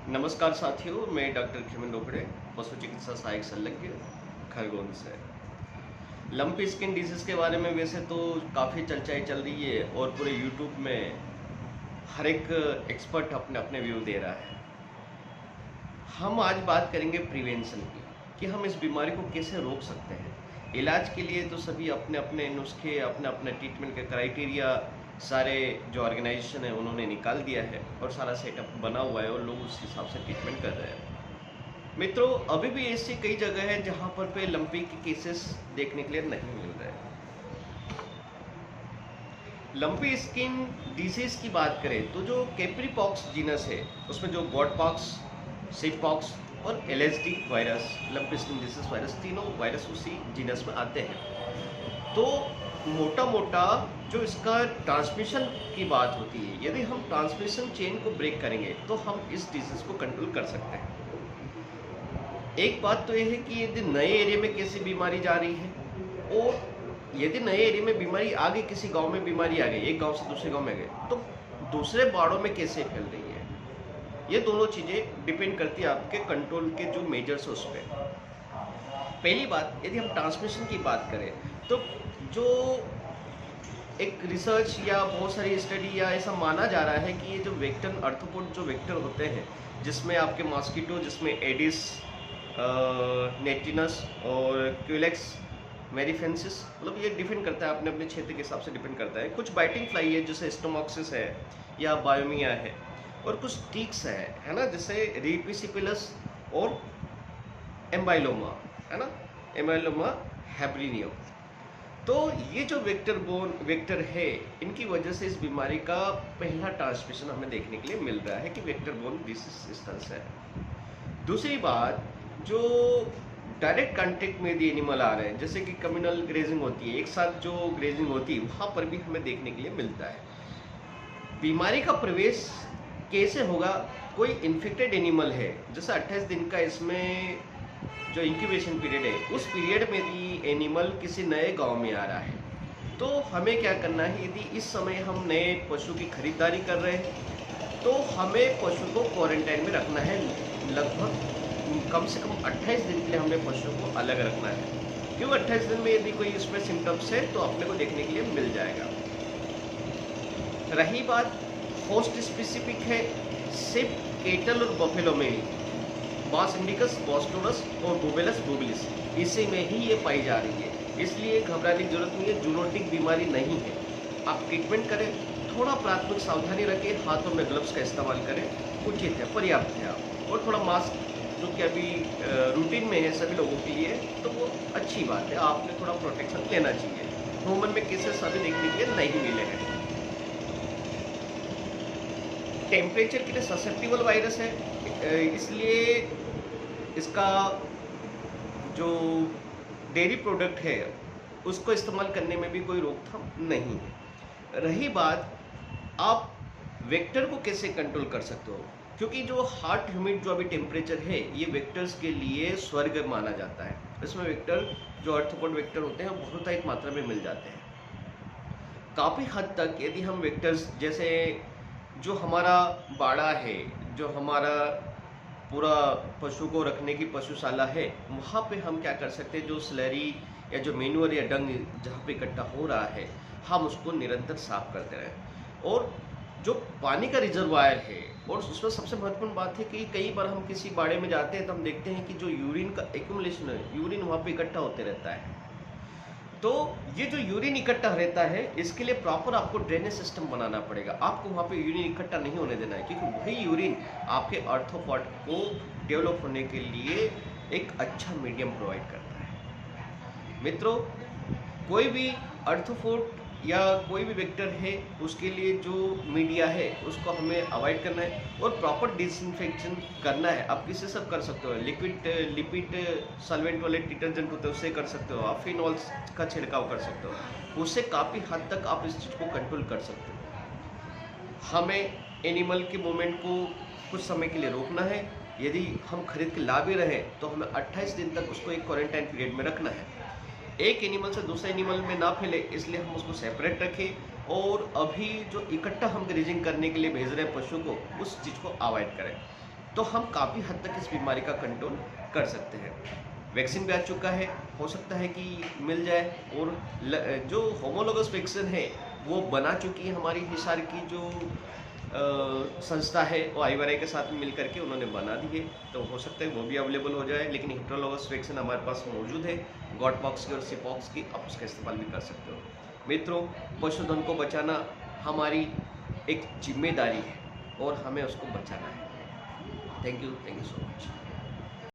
नमस्कार साथियों, मैं डॉक्टर खेमन डोपड़े, पशु चिकित्सा सहायक संलग्न, खरगोन से। लंप स्किन डिजीज़ के बारे में वैसे तो काफ़ी चर्चाएं चल रही है और पूरे यूट्यूब में हर एक एक्सपर्ट अपने अपने व्यू दे रहा है। हम आज बात करेंगे प्रिवेंशन की कि हम इस बीमारी को कैसे रोक सकते हैं। इलाज के लिए तो सभी अपने अपने नुस्खे, अपने अपने ट्रीटमेंट के क्राइटेरिया सारे जो ऑर्गेनाइजेशन है उन्होंने निकाल दिया है और सारा सेटअप बना हुआ है और लोग उस हिसाब से ट्रीटमेंट कर रहे हैं। मित्रों, अभी भी ऐसी कई जगह है जहां पर पे लंपी के केसेस देखने के लिए नहीं मिल रहे हैं। लंपी स्किन डिजीज की बात करें तो जो कैप्रीपॉक्स जीनस है उसमें जो गॉडपॉक्स, सिकपॉक्स और LSD virus, lumpy skin disease virus, तीनों वायरस उसी जीनस में आते हैं। तो मोटा मोटा जो इसका ट्रांसमिशन की बात होती है, यदि हम ट्रांसमिशन चेन को ब्रेक करेंगे तो हम इस डिजीज को कंट्रोल कर सकते हैं। एक बात तो यह है कि यदि नए एरिया में कैसी बीमारी जा रही है और यदि नए एरिया में बीमारी आ गई, किसी गांव में बीमारी आ गई, एक गांव से दूसरे गांव में गए, तो दूसरे बाड़ों में कैसे फैल रही है, ये दोनों चीज़ें डिपेंड करती है आपके कंट्रोल के जो मेजर्स है उस पर। पहली बात, यदि हम ट्रांसमिशन की बात करें तो जो एक रिसर्च या बहुत सारी स्टडी या ऐसा माना जा रहा है कि ये जो वेक्टर अर्थोपोड जो वेक्टर होते हैं, जिसमें आपके मॉस्किटो, जिसमें एडिस नेटिनस और क्यूलेक्स मेरिफेंसिस, मतलब ये डिपेंड करता है अपने अपने क्षेत्र के हिसाब से डिपेंड करता है। कुछ बाइटिंग फ्लाई है जैसे स्टोमॉक्सिस है या बायोमिया है, और कुछ टीक्स है ना, जैसे रिपिसिपिलस और एम्बाइलोमा, है ना, एम्बाइलोमा हैब्रिनियो। तो ये जो वेक्टर है, इनकी वजह से इस बीमारी का पहला ट्रांसमिशन हमें देखने के लिए मिल रहा है कि वेक्टर बोर्न डिसीज इस तरह से है। दूसरी बात, जो डायरेक्ट कांटेक्ट में यदि एनिमल आ रहे हैं, जैसे कि कम्युनल ग्रेजिंग होती है, एक साथ जो ग्रेजिंग होती है, वहाँ पर भी हमें देखने के लिए मिलता है। बीमारी का प्रवेश कैसे होगा? कोई इन्फेक्टेड एनिमल है, जैसे 28 दिन का इसमें जो इंक्यूबेशन पीरियड है, उस पीरियड में भी एनिमल किसी नए गांव में आ रहा है, तो हमें क्या करना है? यदि इस समय हम नए पशु की खरीदारी कर रहे हैं तो हमें पशु को क्वारंटाइन में रखना है। लगभग कम से कम 28 दिन के लिए हमें पशु को अलग रखना है, क्योंकि 28 दिन में यदि कोई इसमें सिम्टम्स है तो अपने को देखने के लिए मिल जाएगा। रही बात होस्ट स्पेसिफिक है, सिर्फ केटल और बफेलो में ही, बास इंडिकस, बॉस्टोरस और बुबेलस बुबलिस, इसी में ही ये पाई जा रही है, इसलिए घबराने की जरूरत नहीं है। जूनोटिक बीमारी नहीं है। आप ट्रीटमेंट करें, थोड़ा प्राथमिक सावधानी रखें, हाथों में ग्लव्स का इस्तेमाल करें, उचित है, पर्याप्त है। आप और थोड़ा मास्क जो कि अभी रूटीन में है सभी लोगों के लिए, तो वो अच्छी बात है, आपने थोड़ा प्रोटेक्शन लेना चाहिए। ह्यूमन में केसेस अभी देखने के लिए नहीं मिले हैं। टेम्परेचर के लिए ससेप्टिबल वायरस है, इसलिए इसका जो डेयरी प्रोडक्ट है उसको इस्तेमाल करने में भी कोई रोकथाम नहीं है। रही बात, आप वेक्टर को कैसे कंट्रोल कर सकते हो, क्योंकि जो हॉट ह्यूमिड जो अभी टेम्परेचर है, ये वेक्टर्स के लिए स्वर्ग माना जाता है। इसमें वेक्टर जो अर्थोपोड वेक्टर होते हैं बहुत मात्रा में मिल जाते हैं। काफ़ी हद तक यदि हम वेक्टर्स, जैसे जो हमारा बाड़ा है, जो हमारा पूरा पशु को रखने की पशुशाला है, वहाँ पे हम क्या कर सकते हैं? जो स्लरी या जो मेन्यूअर या डंग जहाँ पे इकट्ठा हो रहा है, हम उसको निरंतर साफ करते रहें। और जो पानी का रिजर्वायर है, और उसमें सबसे महत्वपूर्ण बात है कि कई बार हम किसी बाड़े में जाते हैं तो हम देखते हैं कि जो यूरिन का एक्यूमुलेशन है, यूरिन वहाँ पे इकट्ठा होते रहता है। तो ये जो यूरिन इकट्ठा रहता है, इसके लिए प्रॉपर आपको ड्रेनेज सिस्टम बनाना पड़ेगा। आपको वहाँ पे यूरिन इकट्ठा नहीं होने देना है, क्योंकि वही यूरिन आपके अर्थोपॉड को डेवलप होने के लिए एक अच्छा मीडियम प्रोवाइड करता है। मित्रों, कोई भी अर्थोपोड या कोई भी वेक्टर है, उसके लिए जो मीडिया है उसको हमें अवॉइड करना है और प्रॉपर डिसइंफेक्शन करना है। आप किसी से कर सकते हो, लिपिड सॉल्वेंट वाले डिटर्जेंट होते हैं उससे कर सकते हो, आप फिनॉल का छिड़काव कर सकते हो, उससे काफ़ी हद तक आप इस चीज़ को कंट्रोल कर सकते हो। हमें एनिमल के मूवमेंट को कुछ समय के लिए रोकना है। यदि हम खरीद के ला भी रहे तो हमें 28 दिन तक उसको एक क्वारंटाइन पीरियड में रखना है। एक एनिमल से दूसरे एनिमल में ना फैले, इसलिए हम उसको सेपरेट रखें। और अभी जो इकट्ठा हम ग्रेजिंग करने के लिए भेज रहे हैं पशु को, उस चीज़ को अवॉइड करें। तो हम काफ़ी हद तक इस बीमारी का कंट्रोल कर सकते हैं। वैक्सीन भी आ चुका है, हो सकता है कि मिल जाए, और जो होमोलोगस वैक्सीन है वो बना चुकी है हमारी हिसार की जो संस्था है, वो आईवीआरआई के साथ मिल करके उन्होंने बना दी है, तो हो सकता है वो भी अवेलेबल हो जाए। लेकिन हेटेरोलोगस वैक्सीन हमारे पास मौजूद है, गॉट पॉक्स की और सीपॉक्स की, आप उसका इस्तेमाल भी कर सकते हो। मित्रों, पशुधन को बचाना हमारी एक जिम्मेदारी है और हमें उसको बचाना है। Thank you so much.